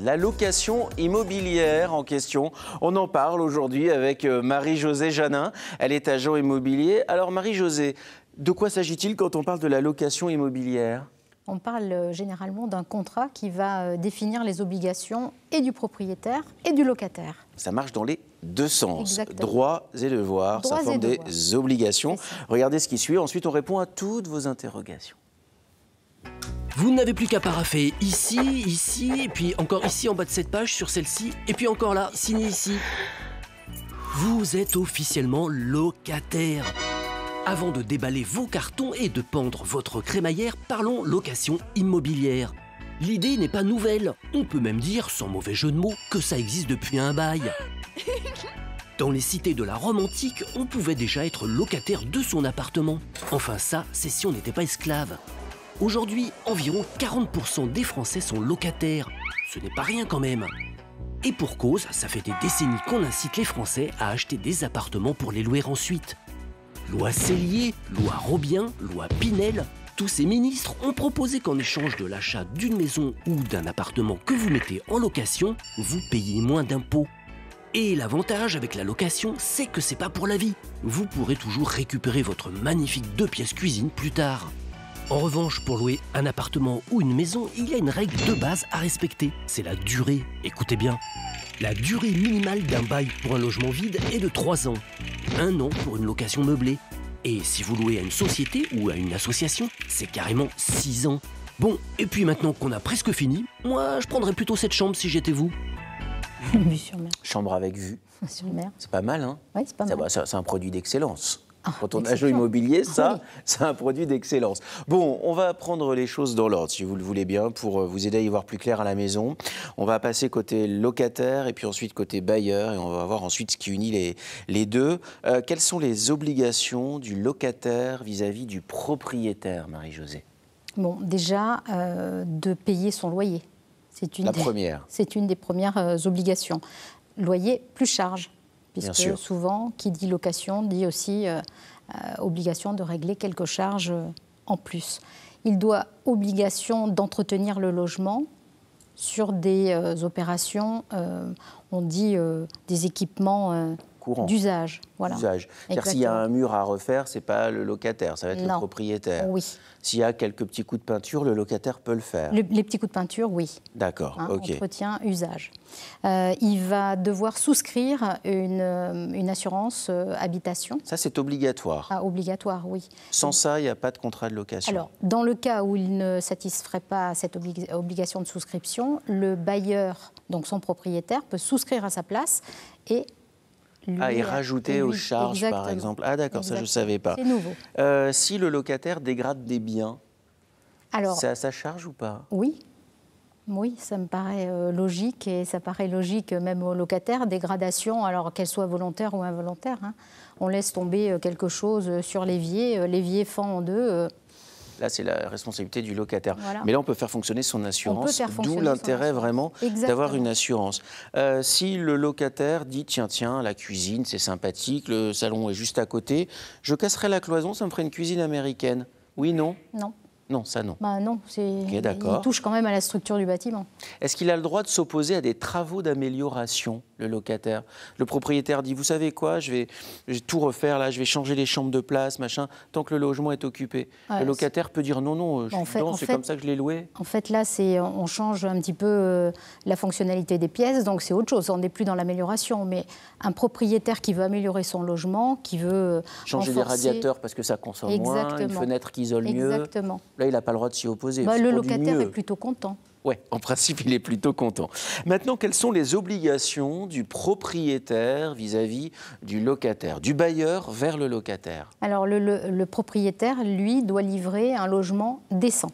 la location immobilière en question. On en parle aujourd'hui avec Marie-Josée Janin. Elle est agent immobilier. Alors Marie-Josée, de quoi s'agit-il quand on parle de la location immobilière ? On parle généralement d'un contrat qui va définir les obligations et du propriétaire et du locataire. Ça marche dans les deux sens. Exactement. Droits et devoirs, ça forme des obligations. Regardez ce qui suit, ensuite on répond à toutes vos interrogations. Vous n'avez plus qu'à paraffer ici, ici, et puis encore ici en bas de cette page, sur celle-ci, et puis encore là, signer ici. Vous êtes officiellement locataire. Avant de déballer vos cartons et de pendre votre crémaillère, parlons location immobilière. L'idée n'est pas nouvelle. On peut même dire, sans mauvais jeu de mots, que ça existe depuis un bail. Dans les cités de la Rome antique, on pouvait déjà être locataire de son appartement. Enfin ça, c'est si on n'était pas esclave. Aujourd'hui, environ 40% des Français sont locataires. Ce n'est pas rien quand même. Et pour cause, ça fait des décennies qu'on incite les Français à acheter des appartements pour les louer ensuite. Loi Sellier, loi Robien, loi Pinel, tous ces ministres ont proposé qu'en échange de l'achat d'une maison ou d'un appartement que vous mettez en location, vous payez moins d'impôts. Et l'avantage avec la location, c'est que c'est pas pour la vie. Vous pourrez toujours récupérer votre magnifique 2 pièces cuisine plus tard. En revanche, pour louer un appartement ou une maison, il y a une règle de base à respecter. C'est la durée. Écoutez bien. La durée minimale d'un bail pour un logement vide est de 3 ans. 1 an pour une location meublée. Et si vous louez à une société ou à une association, c'est carrément 6 ans. Bon, et puis maintenant qu'on a presque fini, moi je prendrais plutôt cette chambre si j'étais vous. Vue sur mer. Chambre avec vue. Sur mer. C'est pas mal, hein ? Oui, c'est pas mal. C'est un produit d'excellence. Ah, quand on a agent immobilier, c'est un produit d'excellence. Bon, on va prendre les choses dans l'ordre, si vous le voulez bien, pour vous aider à y voir plus clair à la maison. On va passer côté locataire et puis ensuite côté bailleur et on va voir ensuite ce qui unit les deux. Quelles sont les obligations du locataire vis-à-vis du propriétaire, Marie-Josée ? Bon, déjà, de payer son loyer. C'est une des premières obligations. Loyer plus charge. Puisque souvent, qui dit location, dit aussi obligation de régler quelques charges en plus. Il doit obligation d'entretenir le logement sur des opérations, on dit des équipements d'usage. Voilà. C'est-à-dire s'il y a un mur à refaire, ce n'est pas le locataire, ça va être le propriétaire. Oui. S'il y a quelques petits coups de peinture, le locataire peut le faire. Les petits coups de peinture, oui. D'accord, ok. Entretien, usage. Il va devoir souscrire une assurance habitation. Ça, c'est obligatoire. Ah, obligatoire, oui. Sans ça, il n'y a pas de contrat de location. Alors, dans le cas où il ne satisferait pas cette obligation de souscription, le bailleur, donc son propriétaire, peut souscrire à sa place et et rajouter aux charges, par exemple. Ah d'accord, ça je ne savais pas. C'est nouveau. Si le locataire dégrade des biens, c'est à sa charge ou pas ? Oui. Oui, ça me paraît logique et ça paraît logique même aux locataires. Dégradation, alors qu'elle soit volontaire ou involontaire. Hein. On laisse tomber quelque chose sur l'évier fend en deux. Là, c'est la responsabilité du locataire. Voilà. Mais là, on peut faire fonctionner son assurance, d'où l'intérêt vraiment d'avoir une assurance. Si le locataire dit, tiens, la cuisine, c'est sympathique, le salon est juste à côté, je casserai la cloison, ça me ferait une cuisine américaine. Oui, non ? Non. Non, ça non. Non, il touche quand même à la structure du bâtiment. Est-ce qu'il a le droit de s'opposer à des travaux d'amélioration, le locataire ? Le propriétaire dit, vous savez quoi, je vais tout refaire là, je vais changer les chambres de place, machin, tant que le logement est occupé. Le locataire peut dire non, c'est comme ça que je l'ai loué. En fait, là, on change un petit peu la fonctionnalité des pièces, donc c'est autre chose. On n'est plus dans l'amélioration, mais un propriétaire qui veut améliorer son logement, qui veut changer les radiateurs parce que ça consomme moins, une fenêtre qui isole mieux. Exactement. Là, il n'a pas le droit de s'y opposer. Le locataire est plutôt content. Oui, en principe, il est plutôt content. Maintenant, quelles sont les obligations du propriétaire vis-à-vis du locataire, du bailleur vers le locataire ? Alors, le propriétaire, lui, doit livrer un logement décent.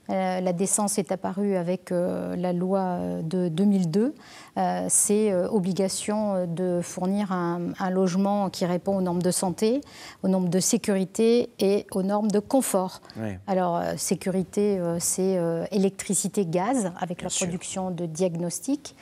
La décence est apparue avec la loi de 2002. C'est obligation de fournir un logement qui répond aux normes de santé, aux normes de sécurité et aux normes de confort. Oui. Alors, sécurité, c'est électricité, gaz, avec la production de diagnostics.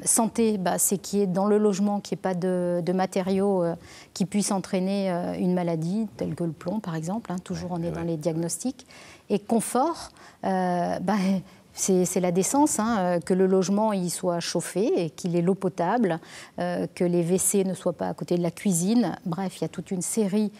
Santé, c'est qu'il y ait dans le logement, qu'il n'y ait pas de matériaux qui puissent entraîner une maladie, telle que le plomb, par exemple. Toujours, on est dans les diagnostics. Et confort, C'est la décence, hein, que le logement il soit chauffé et qu'il ait l'eau potable, que les WC ne soient pas à côté de la cuisine. Bref, il y a toute une série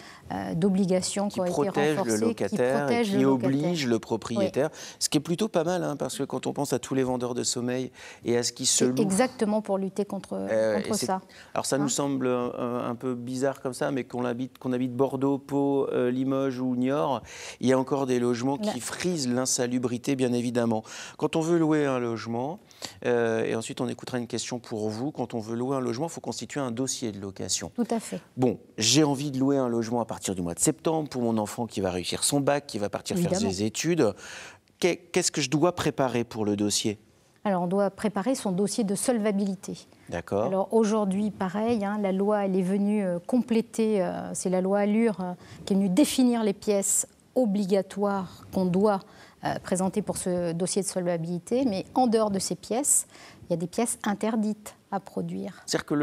d'obligations qui ont été renforcées, le locataire et qui obligent le propriétaire. Oui. Ce qui est plutôt pas mal, hein, parce que quand on pense à tous les vendeurs de sommeil et à ce qui se loue... Exactement pour lutter contre ça. Alors ça nous semble un peu bizarre comme ça, mais qu'on habite Bordeaux, Pau, Limoges ou Niort, il y a encore des logements qui frisent l'insalubrité, bien évidemment. Quand on veut louer un logement, et ensuite on écoutera une question pour vous, quand on veut louer un logement, il faut constituer un dossier de location. Tout à fait. Bon, j'ai envie de louer un logement à partir du mois de septembre pour mon enfant qui va réussir son bac, qui va partir faire ses études. Qu'est-ce que je dois préparer pour le dossier ? Alors, on doit préparer son dossier de solvabilité. D'accord. Alors, aujourd'hui, pareil, hein, la loi, elle est venue compléter, c'est la loi Allure qui est venue définir les pièces obligatoires qu'on doit présenter pour ce dossier de solvabilité. Mais en dehors de ces pièces, il y a des pièces interdites à produire. C'est-à-dire que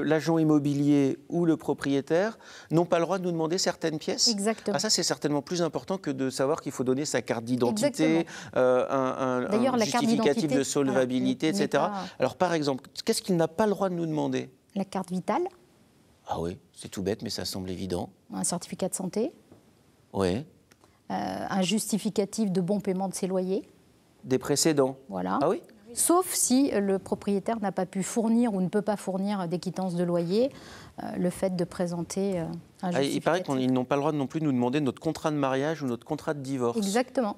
l'agent immobilier ou le propriétaire n'ont pas le droit de nous demander certaines pièces ? Exactement. Ah, ça, c'est certainement plus important que de savoir qu'il faut donner sa carte d'identité, un justificatif de solvabilité, etc. Alors, par exemple, qu'est-ce qu'il n'a pas le droit de nous demander ? La carte vitale. Ah oui, c'est tout bête, mais ça semble évident. Un certificat de santé. Oui. Un justificatif de bon paiement de ses loyers. Des précédents. Voilà. Ah oui ? Sauf si le propriétaire n'a pas pu fournir ou ne peut pas fournir des quittances de loyer, le fait de présenter un justificatif. Il paraît qu'ils n'ont pas le droit non plus de nous demander notre contrat de mariage ou notre contrat de divorce. Exactement.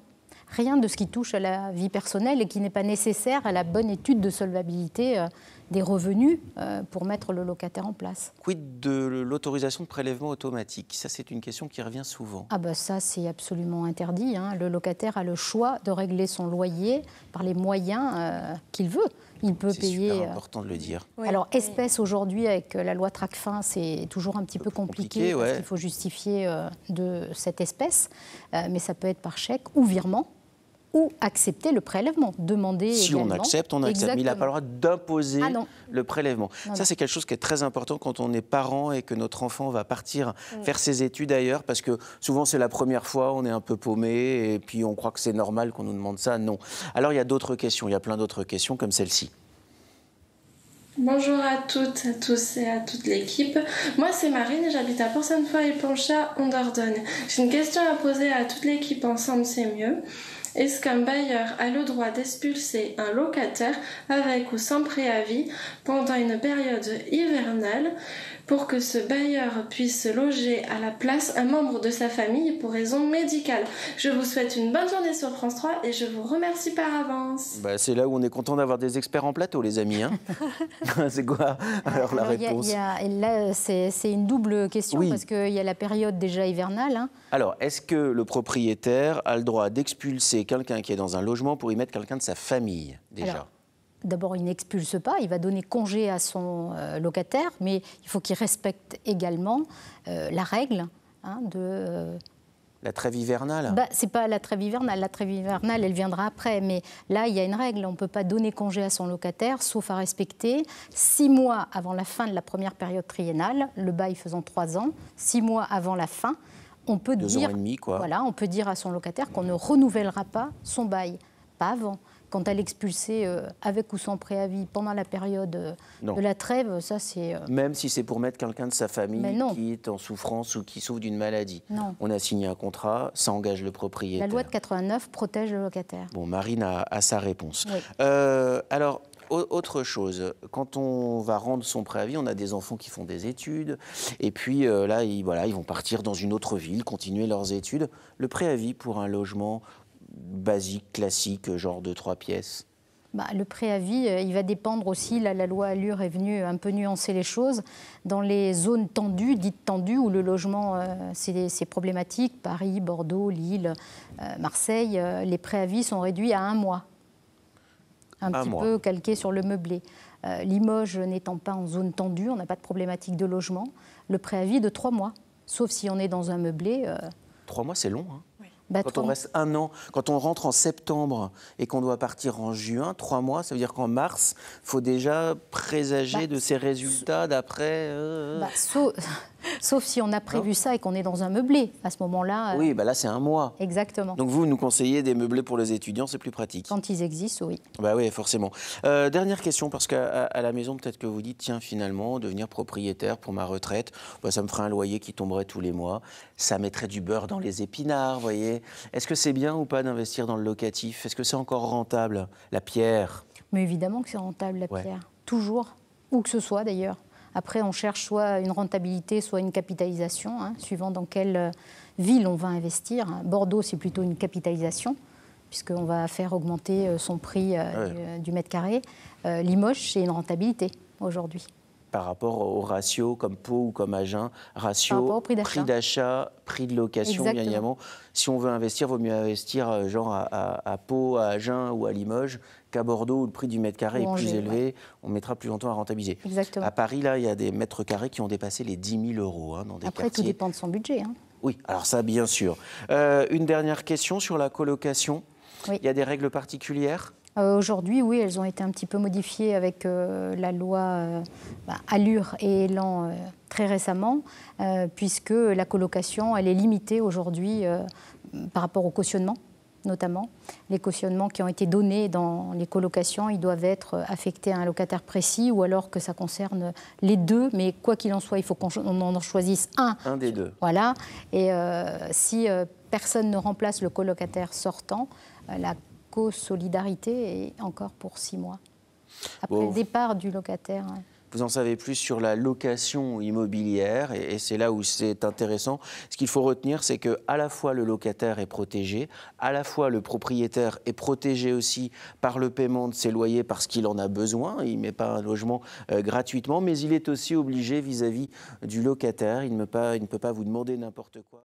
Rien de ce qui touche à la vie personnelle et qui n'est pas nécessaire à la bonne étude de solvabilité des revenus pour mettre le locataire en place. Quid de l'autorisation de prélèvement automatique ? Ça, c'est une question qui revient souvent. Ah ben ça, c'est absolument interdit, hein. Le locataire a le choix de régler son loyer par les moyens qu'il veut. Il peut payer... C'est super important de le dire. Oui. Alors, espèce, aujourd'hui, avec la loi Tracfin, c'est toujours un petit peu compliqué parce qu'il faut justifier de cette espèce. Mais ça peut être par chèque ou virement, ou accepter le prélèvement, demander si également. On accepte. Mais il n'a pas le droit d'imposer le prélèvement. Ça, c'est quelque chose qui est très important quand on est parent et que notre enfant va partir faire ses études ailleurs, parce que souvent, c'est la première fois, on est un peu paumé, et puis on croit que c'est normal qu'on nous demande ça. Non. Alors, il y a d'autres questions, il y a plein d'autres questions comme celle-ci. Bonjour à toutes, à tous et à toute l'équipe. Moi, c'est Marine, j'habite à Port-Sainte-Foy-et-Planchat, en Dordogne. J'ai une question à poser à toute l'équipe ensemble, c'est mieux. Est-ce qu'un bailleur a le droit d'expulser un locataire avec ou sans préavis pendant une période hivernale pour que ce bailleur puisse loger à la place un membre de sa famille pour raison médicale? Je vous souhaite une bonne journée sur France 3 et je vous remercie par avance. C'est là où on est content d'avoir des experts en plateau, les amis. Hein. C'est quoi alors la réponse? Là, c'est une double question parce qu'il y a la période déjà hivernale. Hein. Alors, est-ce que le propriétaire a le droit d'expulser quelqu'un qui est dans un logement pour y mettre quelqu'un de sa famille, déjà? D'abord, il n'expulse pas, il va donner congé à son locataire, mais il faut qu'il respecte également la règle de... La trêve hivernale ? C'est pas la trêve hivernale. La trêve hivernale, elle viendra après. Mais là, il y a une règle. On ne peut pas donner congé à son locataire, sauf à respecter 6 mois avant la fin de la première période triennale, le bail faisant 3 ans, 6 mois avant la fin, on peut 2 ans et demi, quoi. Voilà, on peut dire à son locataire qu'on ne renouvellera pas son bail. Pas avant. Quant à l'expulser avec ou sans préavis pendant la période de la trêve, ça c'est... Même si c'est pour mettre quelqu'un de sa famille qui est en souffrance ou qui souffre d'une maladie. Non. On a signé un contrat, ça engage le propriétaire. La loi de 89 protège le locataire. Bon, Marine a sa réponse. Oui. Alors, autre chose, quand on va rendre son préavis, on a des enfants qui font des études, et puis là, ils vont partir dans une autre ville, continuer leurs études. Le préavis pour un logement basique, classique, genre de 3 pièces? Le préavis, il va dépendre aussi, là la loi Allure est venue un peu nuancer les choses, dans les zones tendues, dites tendues, où le logement c'est problématique, Paris, Bordeaux, Lille, Marseille, les préavis sont réduits à 1 mois. Un petit peu calqué sur le meublé. Limoges n'étant pas en zone tendue, on n'a pas de problématique de logement, le préavis de 3 mois, sauf si on est dans un meublé. 3 mois, c'est long, hein. Quand on reste 1 an, quand on rentre en septembre et qu'on doit partir en juin, 3 mois, ça veut dire qu'en mars, il faut déjà présager de ses résultats d'après... Sauf si on a prévu ça et qu'on est dans un meublé. À ce moment-là... Oui, bah là, c'est un mois. Exactement. Donc vous nous conseillez des meublés pour les étudiants, c'est plus pratique. Quand ils existent, oui. Bah oui, forcément. Dernière question, parce qu'à la maison, peut-être que vous dites, tiens, finalement, devenir propriétaire pour ma retraite, bah, ça me ferait un loyer qui tomberait tous les mois, ça mettrait du beurre dans les épinards, vous voyez. Est-ce que c'est bien ou pas d'investir dans le locatif? Est-ce que c'est encore rentable, la pierre? Mais évidemment que c'est rentable, la Ouais. pierre. Toujours. Où que ce soit, d'ailleurs. Après, on cherche soit une rentabilité, soit une capitalisation, hein, suivant dans quelle ville on va investir. Bordeaux, c'est plutôt une capitalisation, puisqu'on va faire augmenter son prix du mètre carré. Limoges, c'est une rentabilité aujourd'hui. Par rapport au ratio, comme Pau ou comme Agen, ratio, Par rapport au prix d'achat. prix d'achat, prix de location, bien Exactement. évidemment. Si on veut investir, il vaut mieux investir genre à Pau, à Agen ou à Limoges qu'à Bordeaux où le prix du mètre carré est plus élevé. On mettra plus longtemps à rentabiliser. Exactement. À Paris, là, il y a des mètres carrés qui ont dépassé les 10 000 euros dans des Après, quartiers. tout dépend de son budget. Hein. Oui, alors ça, bien sûr. Une dernière question sur la colocation. Oui. Il y a des règles particulières? Aujourd'hui, oui, elles ont été un petit peu modifiées avec la loi Allure et Élan très récemment, puisque la colocation, elle est limitée aujourd'hui par rapport au cautionnement, notamment. Les cautionnements qui ont été donnés dans les colocations, ils doivent être affectés à un locataire précis ou alors que ça concerne les deux, mais quoi qu'il en soit, il faut qu'on en choisisse un. Un des deux. Voilà, et si personne ne remplace le colocataire sortant, la co-solidarité est encore pour 6 mois. Après le départ du locataire. Vous en savez plus sur la location immobilière et c'est là où c'est intéressant. Ce qu'il faut retenir, c'est qu'à la fois le locataire est protégé, à la fois le propriétaire est protégé aussi par le paiement de ses loyers parce qu'il en a besoin. Il ne met pas un logement gratuitement, mais il est aussi obligé vis-à-vis du locataire. Il ne peut pas vous demander n'importe quoi.